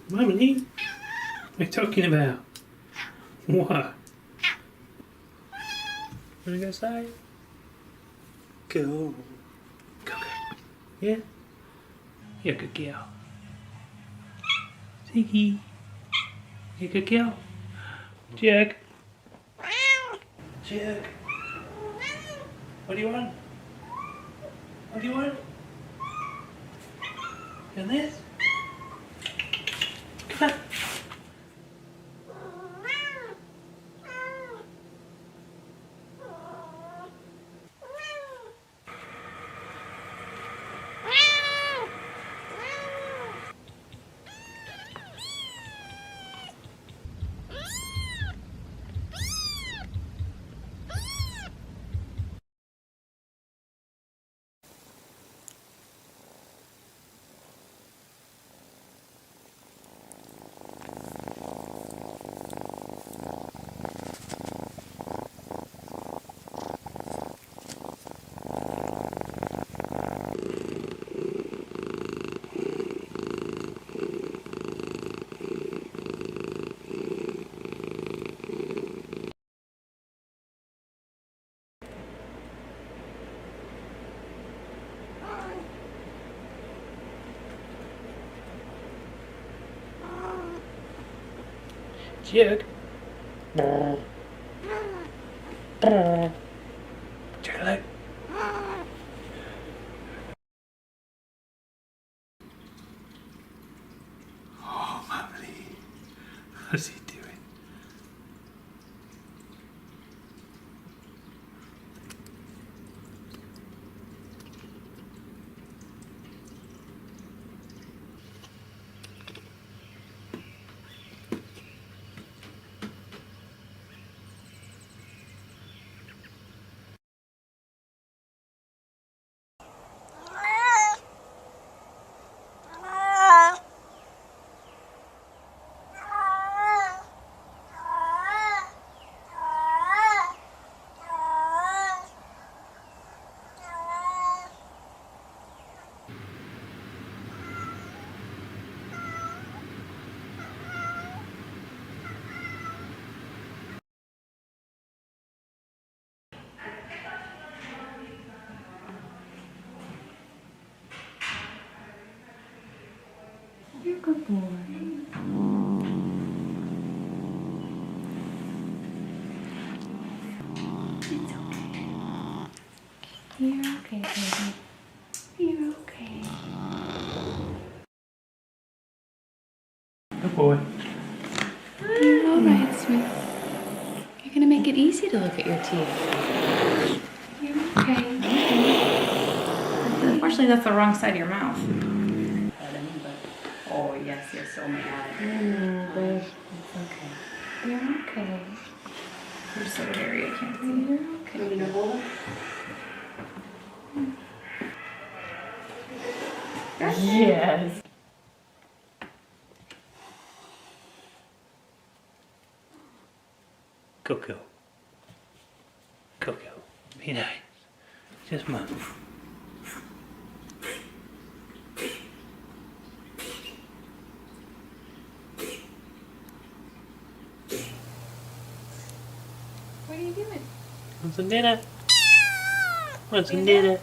Mummy, what are you talking about? What? What are you gonna say? Go. Go, go. Yeah? You're a good girl. Ziggy. You're a good girl. Jug. Jug. What do you want? What do you want? You want this? Come on. Jug. Chocolate. Oh, Mommy. What's he doing? You're a good boy. It's okay. You're okay, baby. You're okay. Good boy. You're alright, sweet. You're gonna make it easy to look at your teeth. You're okay. Unfortunately, that's the wrong side of your mouth. Oh, yes, you're so mad. It's okay. You're okay. You're so hairy, I can't see. You're okay. You hold it? Yes. Coco. Coco. Be nice. Just move. What are you doing? Want some dinner? Want some dinner?